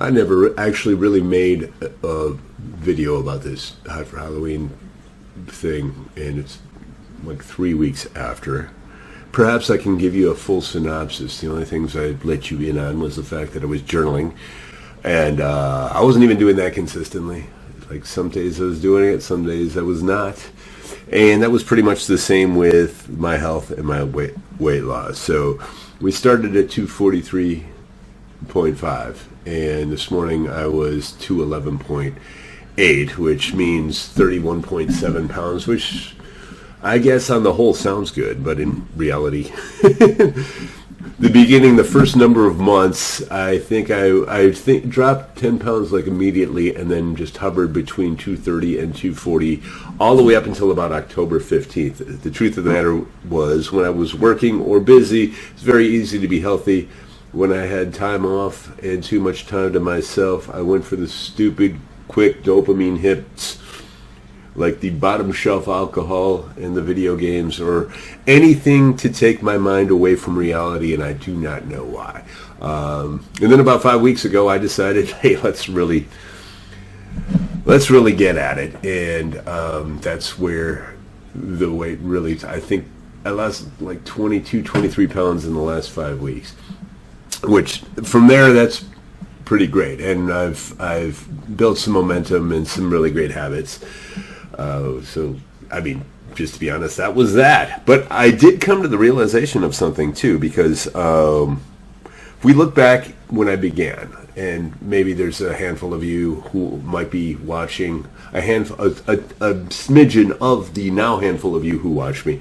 I never actually really made a video about this Hot for Halloween thing, and it's like 3 weeks after. Perhaps I can give you a full synopsis. The only things I let you in on was the fact that I was journaling, and I wasn't even doing that consistently. Like some days I was doing it, some days I was not. And that was pretty much the same with my health and my weight loss. So we started at 243.5, and this morning I was 211.8, which means 31.7 pounds, which I guess on the whole sounds good, but in reality, the first number of months, I think I dropped 10 pounds like immediately, and then just hovered between 230 and 240 all the way up until about October 15th. The truth of the matter was, when I was working or busy, it's very easy to be healthy. When I had time off and too much time to myself, I went for the stupid, quick dopamine hits, like the bottom shelf alcohol in the video games, or anything to take my mind away from reality, and I do not know why. And then about 5 weeks ago, I decided, hey, let's really get at it, and that's where the weight really, I think I lost like 22, 23 pounds in the last 5 weeks, which from there, that's pretty great, and I've built some momentum and some really great habits. So, I mean, just to be honest, that was that. But I did come to the realization of something, too, because if we look back when I began, and maybe there's a handful of you who might be watching, a smidgen of the now handful of you who watch me,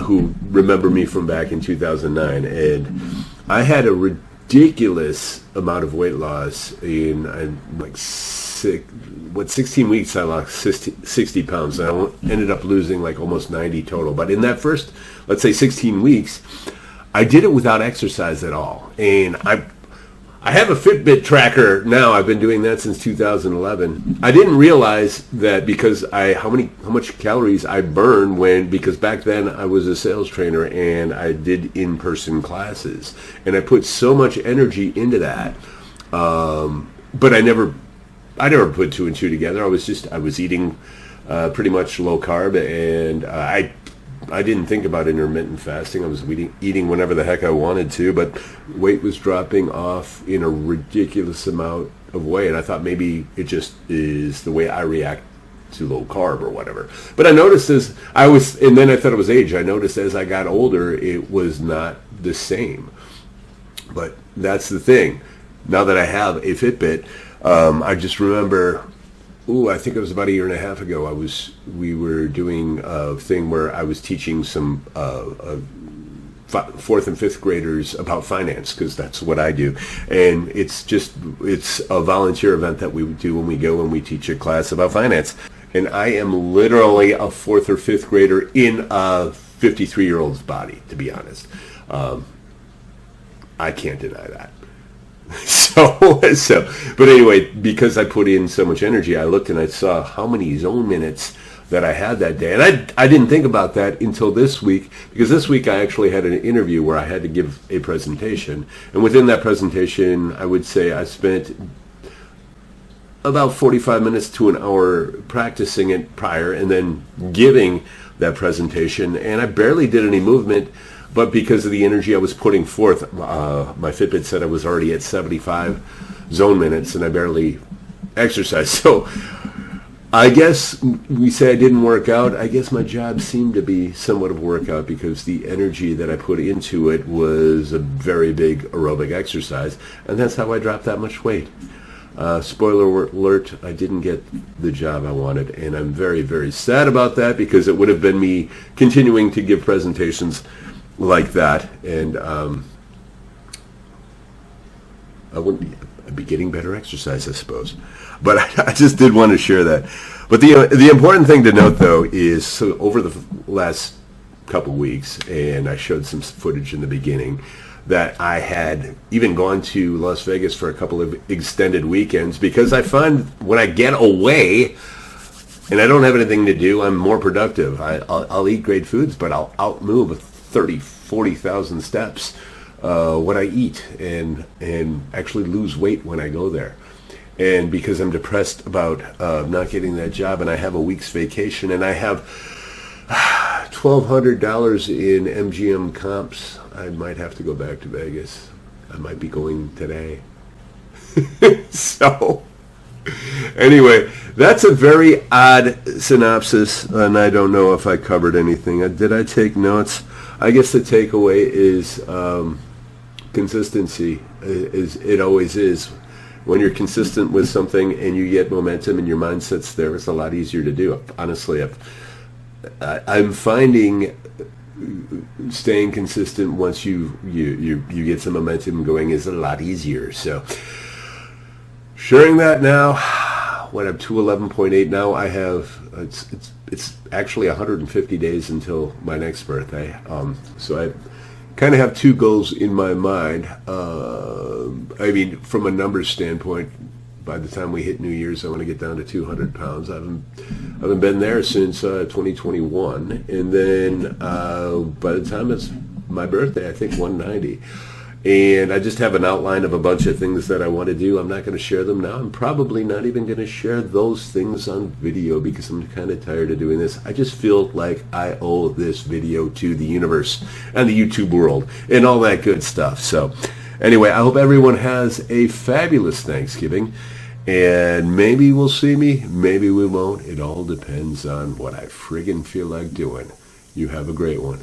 who remember me from back in 2009, and I had a ridiculous amount of weight loss in like 16 weeks. I lost 60 pounds, and I ended up losing like almost 90 total. But in that first, let's say 16 weeks, I did it without exercise at all. And I have a Fitbit tracker now. I've been doing that since 2011. I didn't realize that because how much calories I burn because back then I was a sales trainer and I did in-person classes, and I put so much energy into that. But I never put two and two together. I was eating pretty much low carb, and I didn't think about intermittent fasting. I was eating whenever the heck I wanted to, but weight was dropping off in a ridiculous amount of way, and I thought maybe it just is the way I react to low carb or whatever. But I noticed and then I thought it was age. I noticed as I got older, it was not the same. But that's the thing. Now that I have a Fitbit, I just remember, I think it was about a year and a half ago, we were doing a thing where I was teaching some fourth and fifth graders about finance, because that's what I do. And it's a volunteer event that we do when we go and we teach a class about finance. And I am literally a fourth or fifth grader in a 53-year-old's body, to be honest. I can't deny that. But anyway, because I put in so much energy, I looked and I saw how many zone minutes that I had that day. And I didn't think about that until this week, because this week I actually had an interview where I had to give a presentation. And within that presentation, I would say I spent about 45 minutes to an hour practicing it prior and then giving that presentation. And I barely did any movement. But because of the energy I was putting forth, my Fitbit said I was already at 75 zone minutes, and I barely exercised. So I guess we say I didn't work out. I guess my job seemed to be somewhat of a workout, because the energy that I put into it was a very big aerobic exercise, and that's how I dropped that much weight. Spoiler alert, I didn't get the job I wanted, and I'm very, very sad about that, because it would have been me continuing to give presentations like that, and I'd be getting better exercise, I suppose. But I just did want to share that. But the important thing to note, though, is so over the last couple weeks, and I showed some footage in the beginning, that I had even gone to Las Vegas for a couple of extended weekends, because I find when I get away and I don't have anything to do, I'm more productive. I'll eat great foods, but I'll outmove 30, 40,000 steps what I eat and actually lose weight when I go there. And because I'm depressed about not getting that job, and I have a week's vacation, and I have $1,200 in MGM comps, I might have to go back to Vegas. I might be going today. So, anyway, that's a very odd synopsis, and I don't know if I covered anything. Did I take notes? I guess the takeaway is consistency. It always is. When you're consistent with something and you get momentum and your mindset's there, it's a lot easier to do. Honestly, I'm finding staying consistent once you get some momentum going is a lot easier. So sharing that now, when I'm 211.8 now, I have it's actually 150 days until my next birthday. So I kind of have two goals in my mind. I mean, from a numbers standpoint, by the time we hit New Year's, I want to get down to 200 pounds. I haven't been there since 2021, and then by the time it's my birthday, I think 190. And I just have an outline of a bunch of things that I want to do. I'm not going to share them now. I'm probably not even going to share those things on video because I'm kind of tired of doing this. I just feel like I owe this video to the universe and the YouTube world and all that good stuff. So anyway, I hope everyone has a fabulous Thanksgiving. And maybe we'll see me, maybe we won't. It all depends on what I friggin' feel like doing. You have a great one.